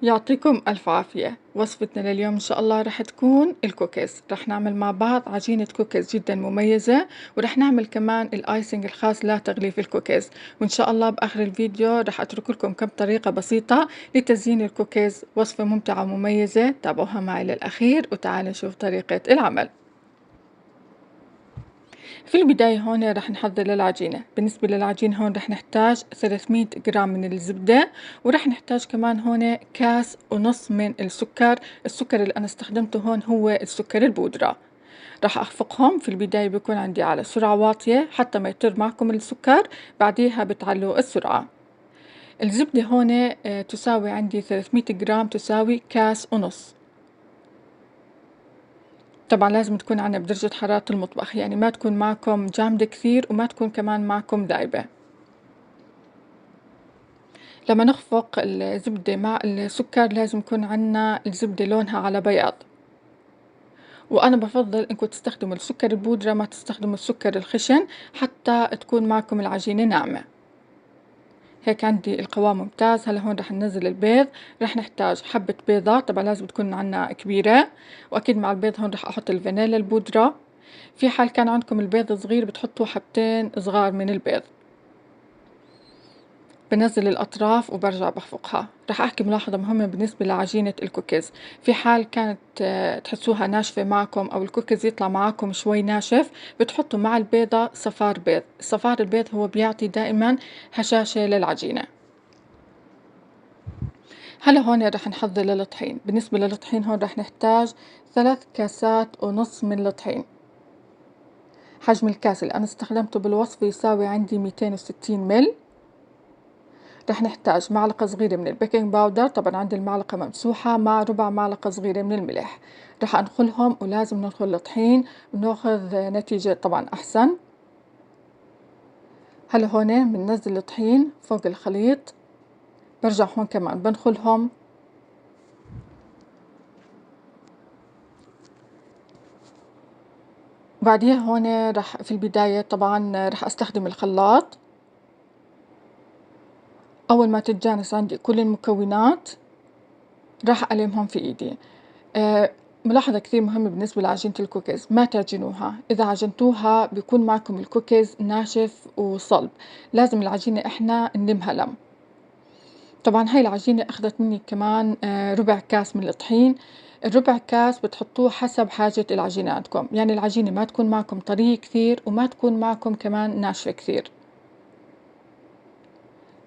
يعطيكم ألف عافية. وصفتنا لليوم إن شاء الله رح تكون الكوكيز. رح نعمل مع بعض عجينة كوكيز جدا مميزة، ورح نعمل كمان الآيسنج الخاص لتغليف الكوكيز. وإن شاء الله بآخر الفيديو رح أترك لكم كم طريقة بسيطة لتزيين الكوكيز. وصفة ممتعة ومميزة، تابعوها معي للأخير وتعالوا نشوف طريقة العمل. في البداية هون رح نحضر للعجينة. بالنسبة للعجين هون رح نحتاج 300 جرام من الزبدة، ورح نحتاج كمان هون كاس ونص من السكر. السكر اللي أنا استخدمته هون هو السكر البودرة. رح أخفقهم. في البداية بيكون عندي على سرعة واطية حتى ما يطير معكم السكر، بعديها بتعلوا السرعة. الزبدة هون تساوي عندي 300 جرام، تساوي كاس ونص. طبعا لازم تكون عنا بدرجة حرارة المطبخ، يعني ما تكون معكم جامدة كثير وما تكون كمان معكم ذايبة. لما نخفق الزبدة مع السكر لازم يكون عنا الزبدة لونها على بياض. وأنا بفضل إنكم تستخدموا السكر البودرة، ما تستخدموا السكر الخشن، حتى تكون معكم العجينة ناعمة. هيك عندي القوام ممتاز. هلا هون رح ننزل البيض. رح نحتاج حبة بيضات، طبعا لازم تكون عنا كبيرة. وأكيد مع البيض هون رح أحط الفانيلا البودرة. في حال كان عندكم البيض صغير بتحطوا حبتين صغار من البيض. بنزل الأطراف وبرجع بخفقها. رح أحكي ملاحظة مهمة بالنسبة لعجينة الكوكيز. في حال كانت تحسوها ناشفة معكم أو الكوكيز يطلع معكم شوي ناشف، بتحطوا مع البيضة صفار بيض. صفار البيض هو بيعطي دائما هشاشة للعجينة. هلا هون رح نحضر للطحين. بالنسبة للطحين هون رح نحتاج 3 كاسات ونص من الطحين. حجم الكاس اللي أنا استخدمته بالوصفة يساوي عندي 260 مل. رح نحتاج معلقة صغيرة من البيكنج باودر، طبعا عندي المعلقة ممسوحة، مع ربع معلقة صغيرة من الملح. رح أنخلهم، ولازم ننخل الطحين وناخذ نتيجة طبعا أحسن. هلا هون بننزل الطحين فوق الخليط. برجع هون كمان بنخلهم. بعديها هون رح في البداية طبعا رح أستخدم الخلاط. أول ما تتجانس عندي كل المكونات راح ألمهم في إيدي. ملاحظة كثير مهمة بالنسبة لعجينة الكوكيز، ما تعجنوها. إذا عجنتوها بيكون معكم الكوكيز ناشف وصلب. لازم العجينة إحنا نلمها لم. طبعا هاي العجينة أخذت مني كمان ربع كاس من الطحين. الربع كاس بتحطوه حسب حاجة العجينة عندكم، يعني العجينة ما تكون معكم طرية كثير وما تكون معكم كمان ناشفة كثير.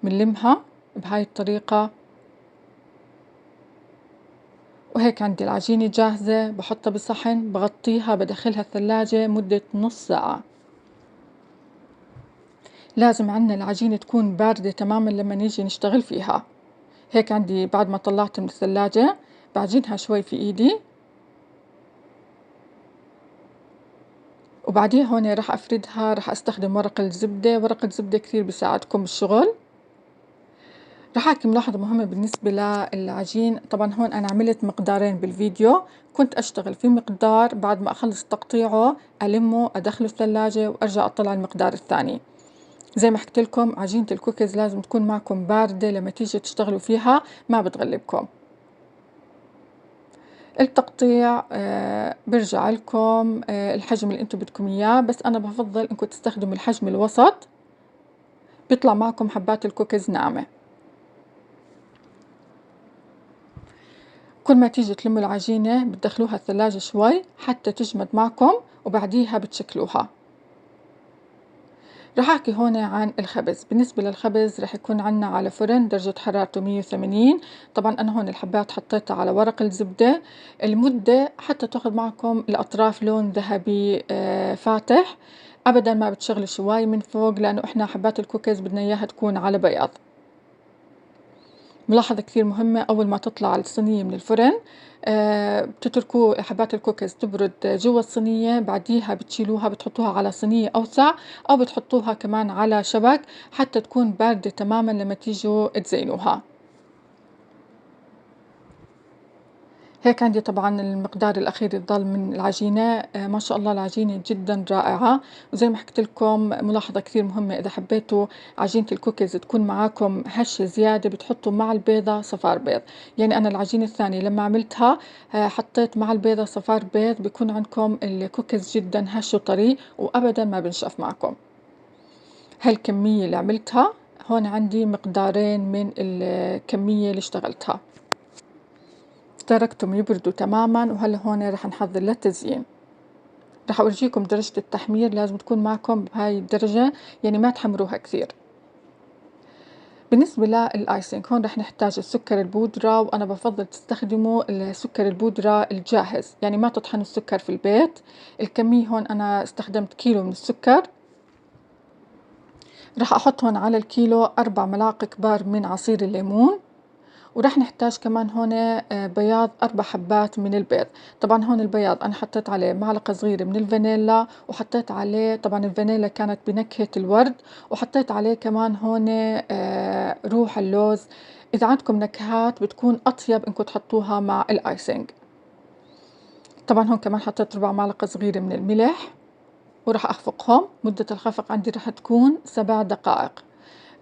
بنلمها بهاي الطريقة. وهيك عندي العجينة جاهزة. بحطها بصحن، بغطيها، بدخلها الثلاجة مدة نص ساعة. لازم عنا العجينة تكون باردة تماما لما نيجي نشتغل فيها. هيك عندي بعد ما طلعت من الثلاجة بعجنها شوي في ايدي. وبعديها هون راح افردها. راح استخدم ورق الزبدة. ورق الزبدة كثير بيساعدكم بالشغل. راح أحكي ملاحظة مهمة بالنسبة للعجين. طبعا هون أنا عملت مقدارين بالفيديو. كنت أشتغل في مقدار، بعد ما أخلص تقطيعه ألمه أدخله الثلاجة وأرجع أطلع المقدار الثاني. زي ما حكيت لكم عجينة الكوكيز لازم تكون معكم باردة لما تيجي تشتغلوا فيها، ما بتغلبكم. التقطيع برجع لكم الحجم اللي انتم بدكم اياه، بس انا بفضل انكم تستخدموا الحجم الوسط. بيطلع معكم حبات الكوكيز ناعمة. كل ما تيجي تلموا العجينة بتدخلوها الثلاجة شوي حتى تجمد معكم، وبعديها بتشكلوها. رح أحكي هون عن الخبز. بالنسبة للخبز رح يكون عنا على فرن درجة حرارته 180. طبعا أنا هون الحبات حطيتها على ورق الزبدة. المدة حتى تاخذ معكم الأطراف لون ذهبي فاتح. أبدا ما بتشغلي شوي من فوق، لأنه إحنا حبات الكوكيز بدنا إياها تكون على بياض. ملاحظة كثير مهمة، أول ما تطلع الصينية من الفرن بتتركوا حبات الكوكيز تبرد جوا الصينية. بعديها بتشيلوها بتحطوها على صينية أوسع، أو بتحطوها كمان على شبك حتى تكون باردة تماما لما تيجوا تزينوها. هيك عندي طبعًا المقدار الأخير يضل من العجينة، ما شاء الله العجينة جدًا رائعة، وزي ما حكيت لكم ملاحظة كثير مهمة، إذا حبيتوا عجينة الكوكيز تكون معاكم هشة زيادة بتحطوا مع البيضة صفار بيض. يعني أنا العجينة الثانية لما عملتها حطيت مع البيضة صفار بيض، بيكون عندكم الكوكيز جدًا هش وطري وأبدًا ما بنشف معكم. هالكمية اللي عملتها هون عندي مقدارين من الكمية اللي اشتغلتها. تركتهم يبردوا تماما، وهلا هون رح نحضر للتزيين. رح أورجيكم درجة التحمير، لازم تكون معكم بهاي الدرجة، يعني ما تحمروها كثير. بالنسبة للآيسينج هون رح نحتاج السكر البودرة، وأنا بفضل تستخدموا السكر البودرة الجاهز، يعني ما تطحنوا السكر في البيت. الكمية هون أنا استخدمت كيلو من السكر، رح أحط هون على الكيلو 4 ملاعق كبار من عصير الليمون، ورح نحتاج كمان هون بياض 4 حبات من البيض. طبعا هون البياض أنا حطيت عليه معلقة صغيرة من الفانيلا، وحطيت عليه طبعا الفانيلا كانت بنكهة الورد، وحطيت عليه كمان هون روح اللوز. إذا عندكم نكهات بتكون أطيب إنكم تحطوها مع الآيسينج. طبعا هون كمان حطيت ربع معلقة صغيرة من الملح، وراح أخفقهم. مدة الخفق عندي راح تكون 7 دقائق.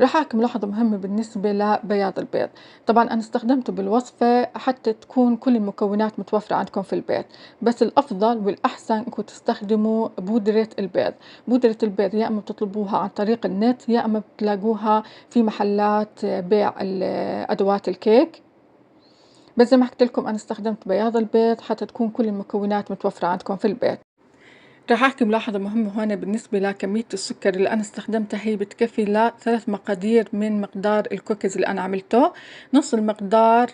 راح أحكي ملاحظة مهمة بالنسبة لبياض البيض، طبعا أنا استخدمته بالوصفة حتى تكون كل المكونات متوفرة عندكم في البيت، بس الأفضل والأحسن إنكم تستخدموا بودرة البيض. بودرة البيض يا أما بتطلبوها عن طريق النت، يا أما بتلاقوها في محلات بيع أدوات الكيك. بس زي ما حكيت لكم أنا استخدمت بياض البيض حتى تكون كل المكونات متوفرة عندكم في البيت. راح أحكي ملاحظة مهمة هون بالنسبة لكمية السكر اللي أنا استخدمتها، هي بتكفي ل3 مقادير من مقدار الكوكيز اللي أنا عملته. نص المقدار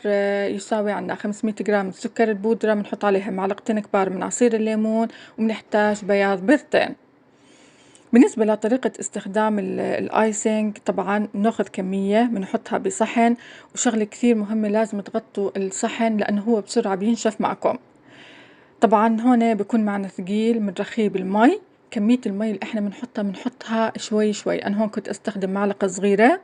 يساوي عنا 500 جرام سكر البودرة، بنحط عليها معلقتين كبار من عصير الليمون، وبنحتاج بياض بيضتين. بالنسبة لطريقة استخدام الآيسينج، طبعا بناخذ كمية بنحطها بصحن، وشغلة كثير مهمة لازم تغطوا الصحن لأنه هو بسرعة بينشف معكم. طبعا هون بكون معنا ثقيل بنرخيه بالمي. كمية المي اللي احنا بنحطها شوي شوي. انا هون كنت استخدم معلقة صغيرة،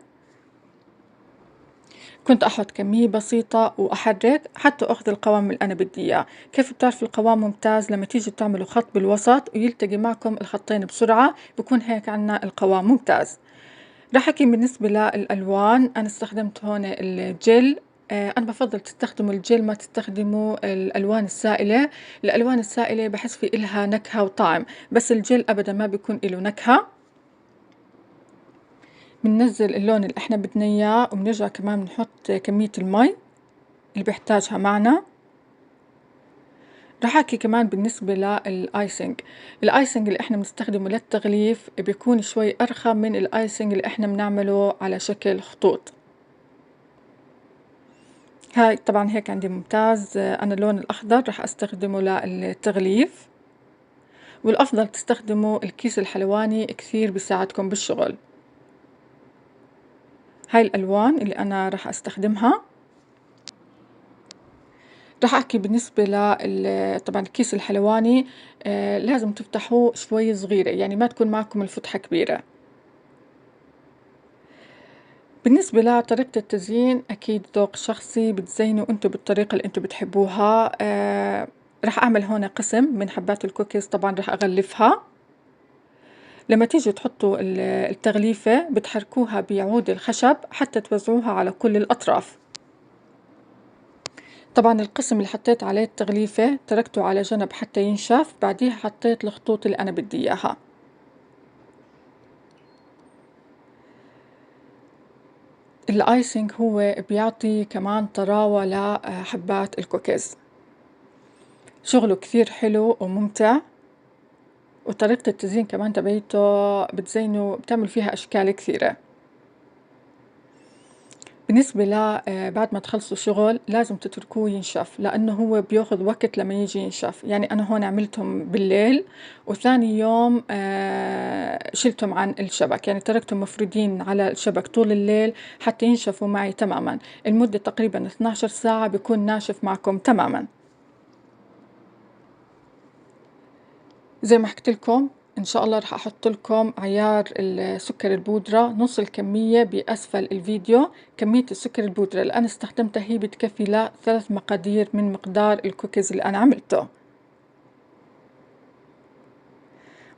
كنت احط كمية بسيطة واحرك حتى اخذ القوام اللي انا بدي اياه. كيف بتعرفوا القوام ممتاز؟ لما تيجي تعملوا خط بالوسط ويلتقي معكم الخطين بسرعة، بكون هيك عنا القوام ممتاز. راح أحكي بالنسبة للألوان، أنا استخدمت هون الجل. أنا بفضل تستخدموا الجل، ما تستخدموا الألوان السائلة. الألوان السائلة بحس في إلها نكهة وطعم، بس الجل أبدا ما بيكون إله نكهة. بننزل اللون اللي احنا بدنا إياه، وبنرجع كمان بنحط كمية المي اللي بيحتاجها معنا. راح أحكي كمان بالنسبة للآيسينج. الآيسينج اللي احنا بنستخدمه للتغليف بيكون شوي أرخى من الآيسينج اللي احنا بنعمله على شكل خطوط. هاي طبعا هيك عندي ممتاز. أنا اللون الأخضر راح أستخدمه للتغليف، والأفضل تستخدموا الكيس الحلواني، كثير بيساعدكم بالشغل. هاي الألوان اللي أنا راح أستخدمها. راح أحكي بالنسبة طبعا الكيس الحلواني لازم تفتحوه شوي صغيرة، يعني ما تكون معكم الفتحة كبيرة. بالنسبة لطريقة التزيين أكيد ذوق شخصي، بتزينوا أنتوا بالطريقة اللي أنتوا بتحبوها. راح أعمل هون قسم من حبات الكوكيز، طبعا راح أغلفها. لما تيجوا تحطوا التغليفة بتحركوها بعود الخشب حتى توزعوها على كل الأطراف. طبعا القسم اللي حطيت عليه التغليفة تركته على جنب حتى ينشف، بعديها حطيت الخطوط اللي أنا بدي إياها. الآيسينج هو بيعطي كمان طراوة لحبات الكوكيز. شغله كثير حلو وممتع، وطريقة التزيين كمان تبعيته بتزينوا، بتعمل فيها أشكال كثيرة. بالنسبة بعد ما تخلصوا شغل لازم تتركوه ينشف، لأنه هو بياخذ وقت لما يجي ينشف. يعني أنا هون عملتهم بالليل، وثاني يوم شلتهم عن الشبك، يعني تركتهم مفرودين على الشبك طول الليل حتى ينشفوا معي تماما. المدة تقريبا 12 ساعة بيكون ناشف معكم تماما. زي ما حكيت لكم إن شاء الله رح أحط لكم عيار السكر البودرة نص الكمية بأسفل الفيديو. كمية السكر البودرة اللي أنا استخدمتها هي بتكفي ل3 مقادير من مقدار الكوكيز اللي أنا عملته.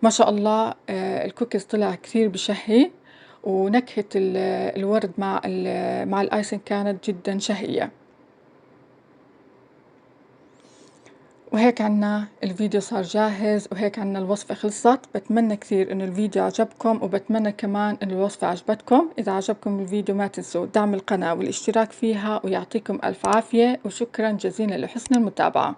ما شاء الله الكوكيز طلع كثير بشهي، ونكهة الورد مع الآيسنج كانت جدا شهية. وهيك عنا الفيديو صار جاهز، وهيك عنا الوصفة خلصت. بتمنى كثير إنه الفيديو عجبكم، وبتمنى كمان إنه الوصفة عجبتكم. إذا عجبكم الفيديو ما تنسوا دعم القناة والاشتراك فيها، ويعطيكم ألف عافية، وشكرا جزيلا لحسن المتابعة.